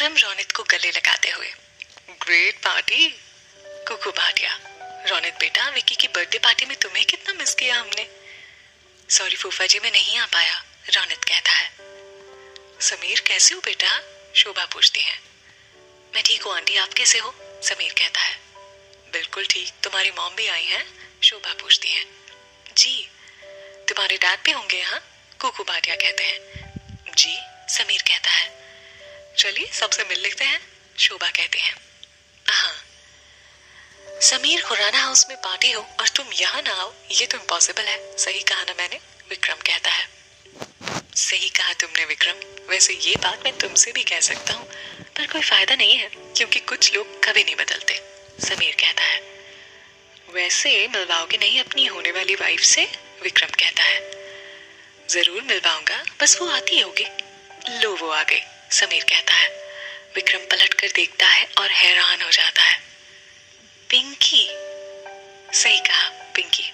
विक्रम रौनित को गले लगाते हुए। Great party. कुकू भाटिया। रौनित बेटा, विक्की की बर्थडे पार्टी में तुम्हें कितना मिस किया हमने। सॉरी फूफा जी, मैं नहीं आ पाया, रौनित कहता है। समीर कैसे हो बेटा, शोभा पूछती है। मैं ठीक हूँ आंटी, आप कैसे हो, समीर कहता है। बिल्कुल ठीक, तुम्हारी मॉम भी आई है, शोभा पूछती है। जी। तुम्हारे डैड भी होंगे यहाँ, कुकू भाटिया कहते हैं। जी, समीर कहता है। चलिए सबसे मिल लेते हैं, शोभा कहती है। हाँ। समीर, खुराना हाउस में पार्टी हो और तुम यहाँ ना आओ, ये तो इम्पॉसिबल है, सही कहा ना मैंने, विक्रम कहता है। सही कहा तुमने विक्रम, वैसे ये बात मैं तुमसे भी कह सकता हूँ, पर कोई फायदा नहीं है क्योंकि कुछ लोग कभी नहीं बदलते, समीर कहता है। वैसे मिलवाओगे नहीं अपनी होने वाली वाइफ से, विक्रम कहता है। जरूर मिलवाऊंगा, बस वो आती होगी। लो वो आ गई, समीर कहता है। विक्रम पलट कर देखता है और हैरान हो जाता है। पिंकी। सही कहा, पिंकी।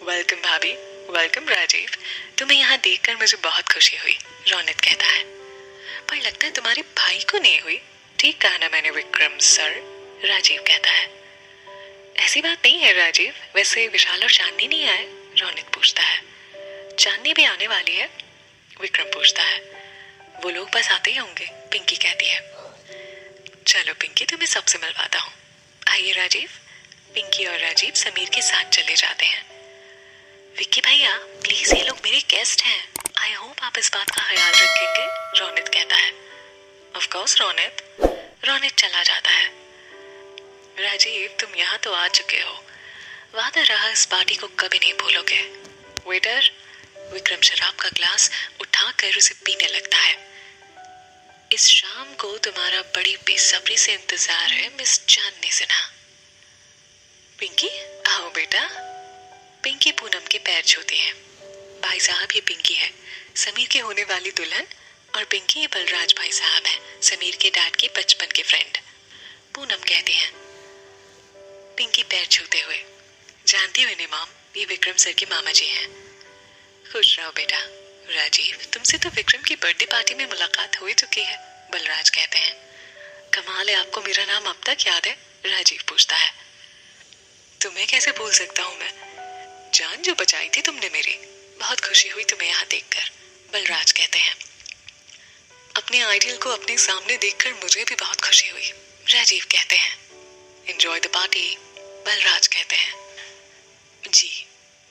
वेलकम भाभी, वेलकम राजीव, तुम्हें यहाँ देखकर मुझे बहुत खुशी हुई, रौनित कहता है। पर लगता है तुम्हारे भाई को नहीं हुई, ठीक कहा ना मैंने विक्रम सर, राजीव कहता है। ऐसी बात नहीं है राजीव, वैसे विशाल और चांदनी नहीं आए, रौनित पूछता है। चांदनी भी आने वाली है, विक्रम पूछता है। वो लोग बस आते ही होंगे, पिंकी कहती है। चलो पिंकी, तुम्हें सबसे मिलवाता हूँ, आइए राजीव। पिंकी और राजीव समीर के साथ चले जाते हैं। विक्की भैया प्लीज, ये लोग मेरे गेस्ट हैं, आई होप आप इस बात का ख्याल रखेंगे, रौनित कहता है। Of course Raunit. रौनित चला जाता है। राजीव, तुम यहाँ तो आ चुके हो, वादा रहा इस पार्टी को कभी नहीं भूलोगे। वेटर। विक्रम शराब का ग्लास उठाकर उसे पीने लगता है। इस शाम को तुम्हारा बड़ी बेसब्री से इंतजार है, मिस चांदनी सिन्हा। पिंकी, आओ बेटा। पिंकी पूनम के पैर छूती है। भाई साहब, ये पिंकी है, समीर की होने वाली दुल्हन, और पिंकी ये बलराज भाई साहब है, समीर के डैड के बचपन के फ्रेंड, पूनम कहती हैं। पिंकी पैर छूते हुए। जानती हो मॉम, ये विक्रम सर के मामा जी हैं। खुश रहो बेटा। राजीव, तुमसे तो विक्रम की बर्थडे पार्टी में मुलाकात हो ही चुकी है, बलराज कहते हैं। कमाल है, आपको मेरा नाम अब तक याद है, राजीव पूछता है। तुम्हें कैसे भूल सकता हूँ मैं, जान जो बचाई थी तुमने मेरी, बहुत खुशी हुई तुम्हें यहाँ देखकर, बलराज कहते हैं। अपने आइडियल को अपने सामने देखकर मुझे भी बहुत खुशी हुई, राजीव कहते हैं। एंजॉय द पार्टी, बलराज कहते हैं। जी।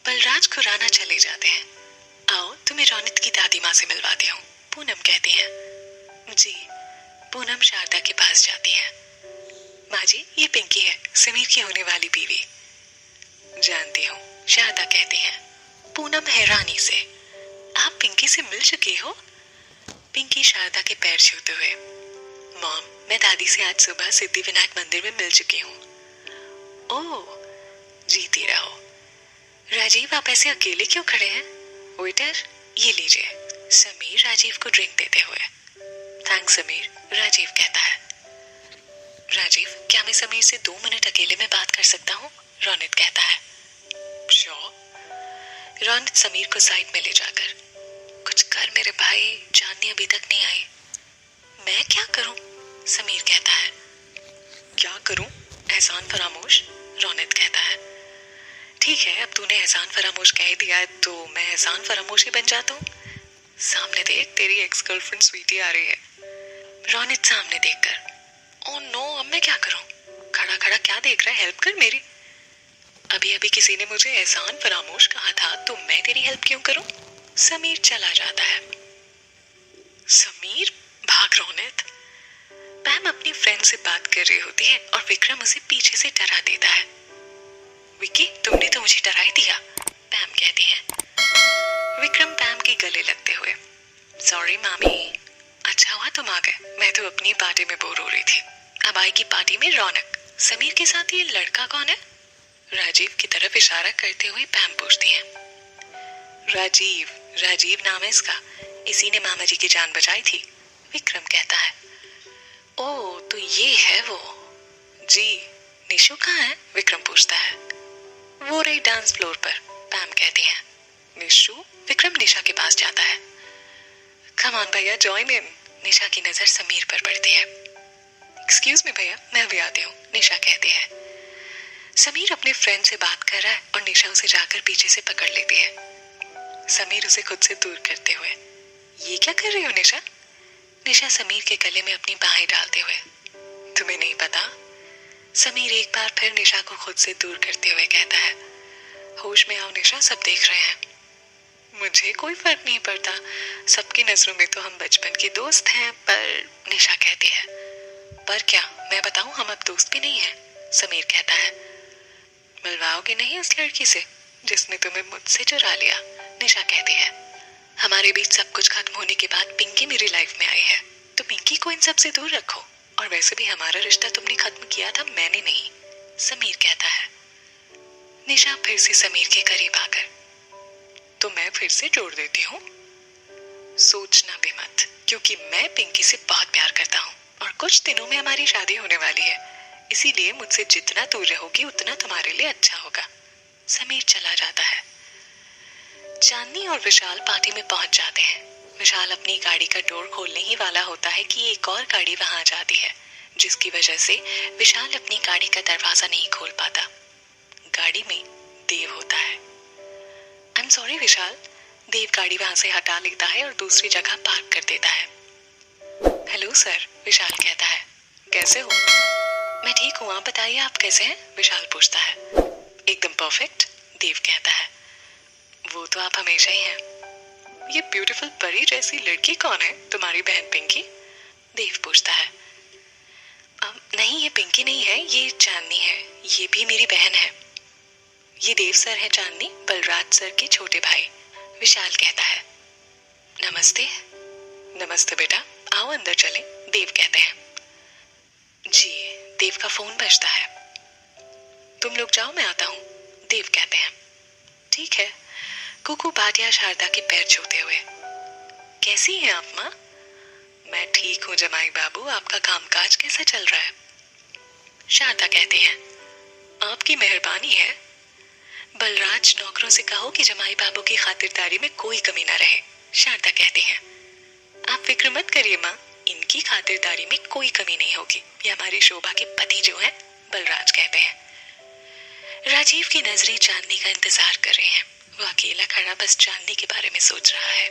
बलराज खुराना चले जाते हैं। आओ तुम्हें रौनित की दादी माँ से मिलवाती हूँ, पूनम कहती है। जी। पूनम शारदा के पास जाती है। माँ जी, ये पिंकी है, समीर की होने वाली बीवी। जानती हूँ, शारदा कहती है। पूनम हैरानी से। आप पिंकी से मिल चुकी हो? पिंकी शारदा के पैर छूते हुए। मॉम, मैं दादी से आज सुबह सिद्धिविनायक मंदिर में मिल चुकी हूँ। ओह, जीती रहो। राजीव, आप ऐसे अकेले क्यों खड़े हैं? वेटर, ये लीजिए, समीर राजीव को ड्रिंक देते हुए। थैंक्स समीर, राजीव कहता है। राजीव, क्या मैं समीर से 2 मिनट अकेले में बात कर सकता हूँ? रौनित कहता है। श्योर। रौनित समीर को साइड में ले जाकर, कुछ कर मेरे भाई, चांदनी अभी तक नहीं आई। मैं क्या करूं? समीर कहता है। क्या करूं? एहसान फरामोश, रौनित कहता है। ठीक है, अब तूने एहसान फरामोश कह दिया है तो मैं एहसान फरामोश ही बन जाता हूँ। सामने देख, तेरी एक्स गर्लफ्रेंड स्वीटी आ रही है। रौनित सामने देखकर, ओह नो, अब मैं क्या करूं? खड़ा खड़ा क्या देख रहा है, हेल्प कर मेरी। अभी अभी किसी ने मुझे एहसान फरामोश कहा था तो मैं तेरी हेल्प क्यों करूं? समीर चला जाता है। समीर, भाग रौनित। पैम अपनी फ्रेंड से बात कर रही होती है और विक्रम उसे पीछे से डरा देता है। विक्की, तुमने तो मुझे डरा ही दिया, पैम कहती है। विक्रम पैम के गले लगते हुए। सॉरी मामी, अच्छा हुआ तुम आ गए, मैं तो अपनी पार्टी में बोर हो रही थी। अब आएगी पार्टी में रौनक। समीर के साथ ये लड़का कौन है? राजीव की तरफ इशारा करते हुए पैम पूछती है। राजीव, राजीव नाम है इसका, इसी ने मामा जी की जान बचाई थी, विक्रम कहता है। ओह, तो ये है वो। जी। निशु कहाँ है? विक्रम पूछता है। वो रही डांस फ्लोर पर, पैम कहती है। निशु? विक्रम निशा के पास जाता है। कम ऑन भैया, जॉइन इन, निशा की नजर समीर पर पड़ती है। एक्सक्यूज मी भैया, मैं अभी आती हूँ, निशा कहती है। समीर अपने फ्रेंड से बात कर रहा है और निशा उसे जाकर पीछे से पकड़ लेती है। समीर उसे खुद से दूर करते हुए, ये क्या कर रही हो निशा? निशा समीर के गले में अपनी बाहें डालते हुए, तुम्हें नहीं पता? समीर एक बार फिर निशा को खुद से दूर करते हुए कहता है, होश में आओ निशा, सब देख रहे हैं। मुझे कोई फर्क नहीं पड़ता, सबकी नजरों में तो हम बचपन के दोस्त हैं। पर निशा कहती है, पर क्या? मैं बताऊं, हम अब दोस्त भी नहीं हैं। समीर कहता है, मिलवाओगे नहीं उस लड़की से जिसने तुम्हें मुझसे चुरा लिया? निशा कहती है, हमारे बीच सब कुछ खत्म होने के बाद पिंकी मेरी लाइफ में आई है, तो पिंकी को इन सब से दूर रखो। और वैसे भी हमारा रिश्ता तुमने खत्म किया था, मैंने नहीं। समीर कहता है। निशा फिर से समीर के करीब आकर, तो मैं फिर से जोड़ देती हूँ, सोचना भी मत, क्योंकि मैं पिंकी से बहुत प्यार करता हूँ और कुछ दिनों में हमारी शादी होने वाली है, इसीलिए मुझसे जितना दूर रहोगी उतना तुम्हारे लिए अच्छा होगा। समीर चला जाता है। चांदनी और विशाल पार्टी में पहुंच जाते हैं। विशाल अपनी गाड़ी का डोर खोलने ही वाला होता है कि एक और गाड़ी वहां आ जाती है, जिसकी वजह से विशाल अपनी गाड़ी का दरवाजा नहीं खोल पाता। गाड़ी में देव होता है। आई एम सॉरी विशाल। देव गाड़ी वहां से हटा लेता है और दूसरी जगह पार्क कर देता है। हेलो सर, विशाल कहता है, कैसे हो? मैं ठीक हूँ, आप बताइए आप कैसे हैं? विशाल पूछता है। एकदम परफेक्ट, देव कहता है। वो तो आप हमेशा ही हैं। ये ब्यूटीफुल परी जैसी लड़की कौन है? तुम्हारी बहन पिंकी? देव पूछता है। नहीं, ये पिंकी नहीं है, ये चांदनी है, ये भी मेरी बहन है। ये देव सर है चांदनी, बलराज सर के छोटे भाई। विशाल कहता है। नमस्ते। नमस्ते बेटा, आओ अंदर चलें, देव कहते हैं। जी। देव का फोन बजता है। तुम लोग जाओ, मैं आता हूँ, देव कहते हैं। ठीक है। कुकू भाटिया शारदा के पैर छूते हुए, कैसी हैं आप माँ? मैं ठीक हूँ जमाई बाबू, आपका कामकाज कैसा चल रहा है? शारदा कहती है, आपकी मेहरबानी है। बलराज, नौकरों से कहो कि जमाई बाबू की खातिरदारी में कोई कमी ना रहे। शारदा कहती है, आप फिक्र मत करिए माँ, इनकी खातिरदारी में कोई कमी नहीं होगी। ये हमारी शोभा के पति जो हैं, बलराज कहते हैं। राजीव की नजरें चांदनी का इंतजार कर रही हैं। वो अकेला खड़ा बस चांदनी के बारे में सोच रहा है।